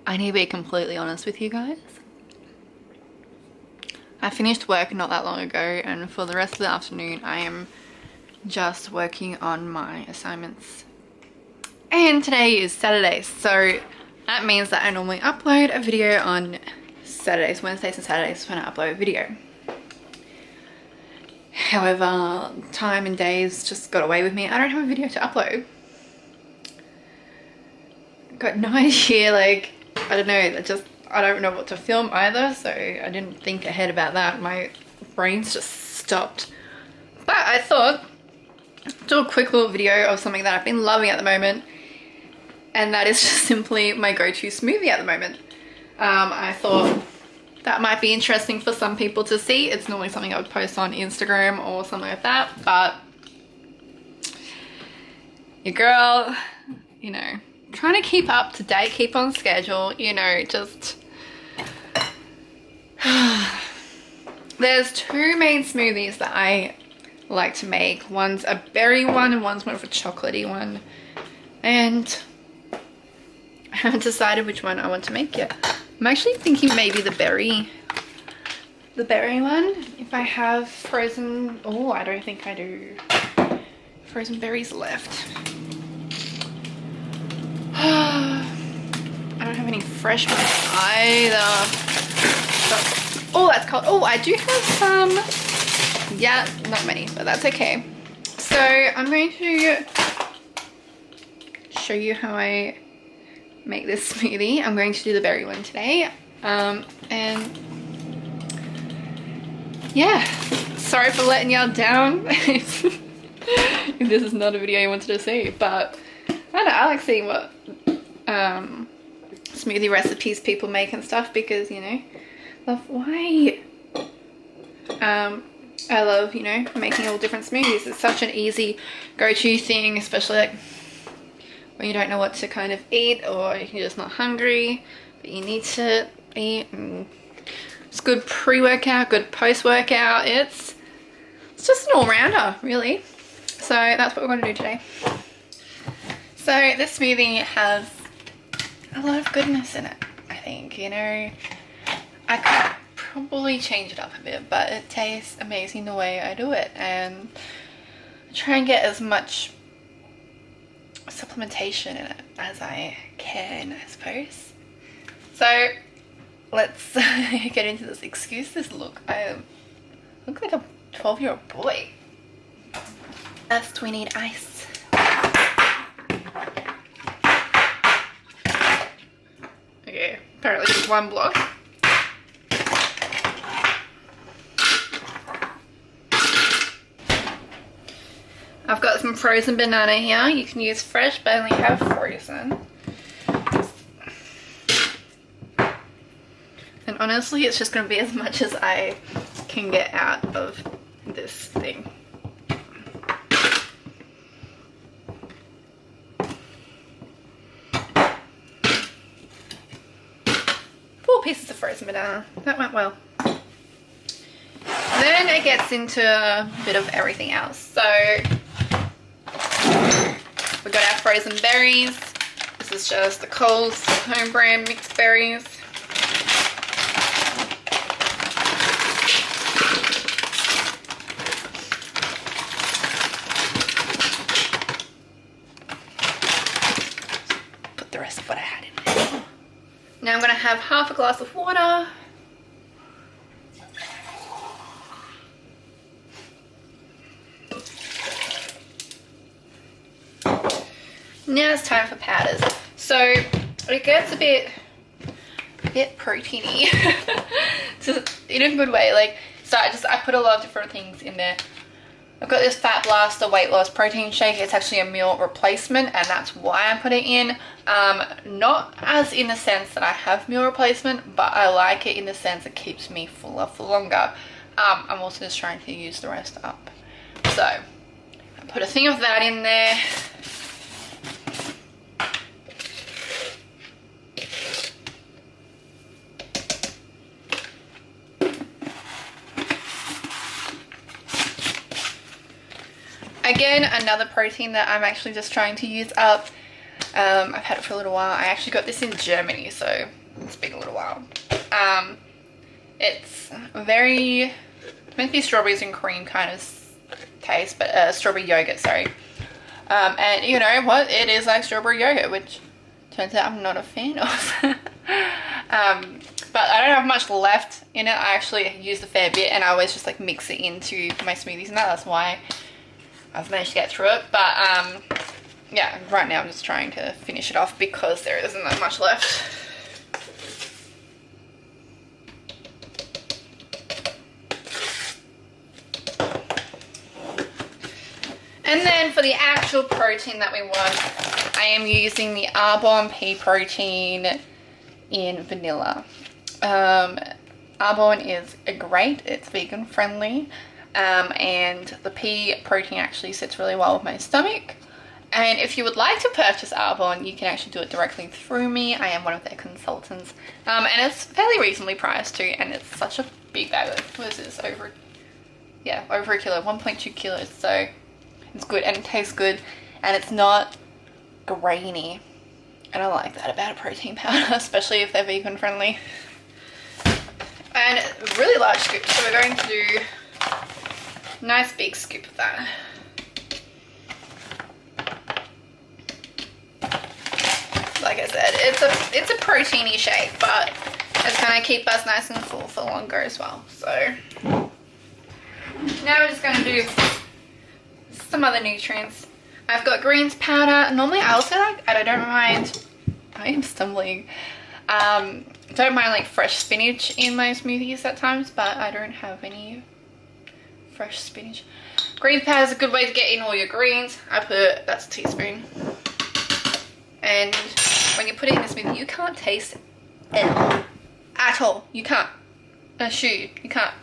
I need to be completely honest with you guys. I finished work not that long ago, and for the rest of the afternoon I am just working on my assignments. And today is Saturday, so that means that I normally upload a video on Saturdays, Wednesdays and Saturdays when I upload a video. However, time and days just got away with me. I don't have a video to upload. Got no idea, like, I don't know, I don't know what to film either, so I didn't think ahead about that. My brain's just stopped. But I thought, do a quick little video of something that I've been loving at the moment, and that is just simply my go-to smoothie at the moment. I thought that might be interesting for some people to see. It's normally something I would post on Instagram or something like that, but your girl, you know, trying to keep up to date, keep on schedule, you know, just there's two main smoothies that I like to make. One's a berry one and one's more of a chocolatey one, and I haven't decided which one I want to make yet. I'm actually thinking maybe the berry one, if I have frozen. Oh, I don't think I do. Frozen berries left. I don't have any fresh ones either. Oh, that's cold. Oh, I do have some. Yeah, not many, but that's okay. So I'm going to show you how I make this smoothie. I'm going to do the berry one today. And yeah, sorry for letting y'all down if this is not a video you wanted to see, but I don't know, I like seeing what smoothie recipes people make and stuff, because, you know, I love, you know, making all different smoothies. It's such an easy go-to thing, especially like when you don't know what to kind of eat, or you're just not hungry but you need to eat. And it's good pre-workout, good post-workout. It's just an all-rounder, really. So that's what we're going to do today. So this smoothie has a lot of goodness in it, I think. You know, I could probably change it up a bit, but it tastes amazing the way I do it, and I try and get as much supplementation in it as I can, I suppose. So let's get into this. Excuse this look. I look like a 12-year-old boy. First we need ice. Okay, apparently just one block. I've got some frozen banana here. You can use fresh, but I only have frozen. And honestly, it's just going to be as much as I can get out of this thing. 4 pieces of frozen banana. That went well. Then it gets into a bit of everything else. So we got our frozen berries. This is just the Coles home brand mixed berries. Put the rest of what I had in there. Now I'm going to have half a glass of water. Now it's time for powders. So it gets a bit proteiny, in a good way. Like, so I put a lot of different things in there. I've got this Fat Blaster weight loss protein shake. It's actually a meal replacement, and that's why I put it in. Not as in the sense that I have meal replacement, but I like it in the sense it keeps me fuller for longer. I'm also just trying to use the rest up. So I put a thing of that in there. Again, another protein that I'm actually just trying to use up. I've had it for a little while. I actually got this in Germany, so it's been a little while. It's very, meant to be strawberries and cream kind of taste, but strawberry yogurt, sorry. And you know what? It is like strawberry yogurt, which turns out I'm not a fan of. But I don't have much left in it. I actually use a fair bit, and I always just like mix it into my smoothies, and that's why I've managed to get through it. But yeah, right now I'm just trying to finish it off because there isn't that much left. And then for the actual protein that we want, I am using the Arbonne pea protein in vanilla. Arbonne is great, it's vegan friendly, and the pea protein actually sits really well with my stomach. And if you would like to purchase Arbonne, you can actually do it directly through me. I am one of their consultants, and it's fairly reasonably priced too, and it's such a big bag. What is this, over a kilo, 1.2 kilos, so it's good and it tastes good and it's not grainy, and I like that about a protein powder, especially if they're vegan friendly. And a really large scoop, so we're going to do a nice big scoop of that. Like I said, it's a proteiny shake, but it's going to keep us nice and full for longer as well. So now we're just going to do some other nutrients. I've got greens powder. Normally I also like, and I don't mind, I am stumbling, don't mind like fresh spinach in my smoothies at times, but I don't have any fresh spinach. Greens powder is a good way to get in all your greens. That's a teaspoon. And when you put it in a smoothie, you can't taste it at all. You can't. You can't.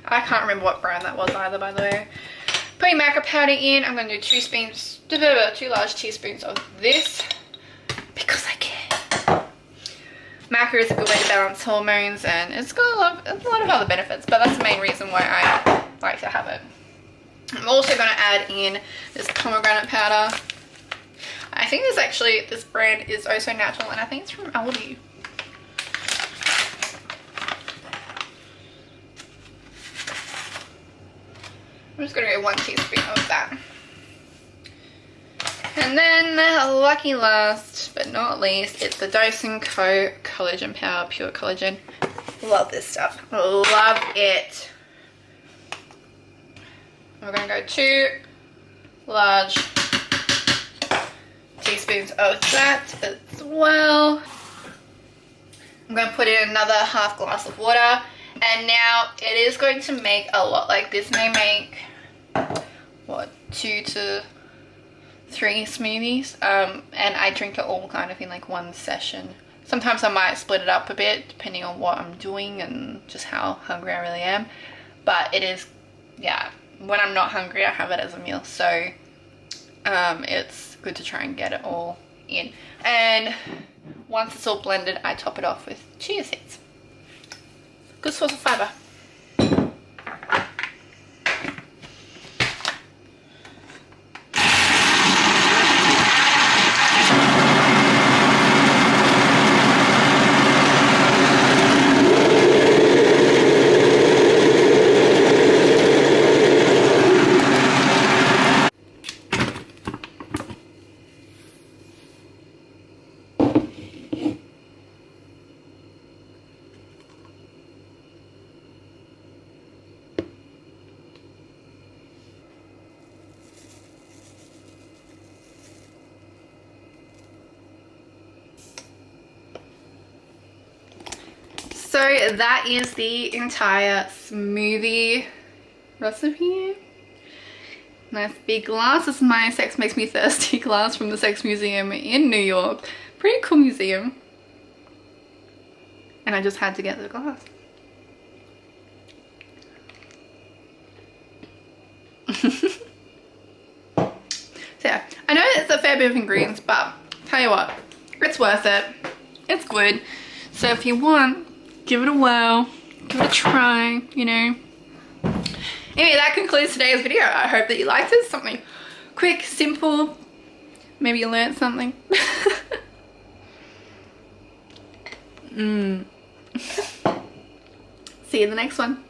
I can't remember what brand that was either, by the way. Putting maca powder in, I'm going to do 2 large teaspoons of this because I can. Maca is a good way to balance hormones, and it's got a lot of other benefits, but that's the main reason why I like to have it. I'm also going to add in this pomegranate powder. I think this brand is also natural, and I think it's from Aldi. I'm just going to go 1 teaspoon of that. And then, lucky last but not least, it's the Dyson Co Collagen Power Pure Collagen. Love this stuff. Love it. We're going to go 2 large teaspoons of that as well. I'm going to put in another half glass of water. And now it is going to make a lot. Like this may make, what, 2 to 3 smoothies. And I drink it all kind of in like one session. Sometimes I might split it up a bit depending on what I'm doing and just how hungry I really am. But it is, yeah, when I'm not hungry, I have it as a meal. So it's good to try and get it all in. And once it's all blended, I top it off with chia seeds. Good source of fiber. So that is the entire smoothie recipe. Nice big glass. This is my Sex Makes Me Thirsty glass from the Sex Museum in New York. Pretty cool museum. And I just had to get the glass. So yeah, I know it's a fair bit of ingredients, but tell you what, it's worth it. It's good. So if you want, give it a whirl, give it a try, you know. Anyway, that concludes today's video. I hope that you liked it. Something quick, simple, Maybe you learned something. See you in the next one.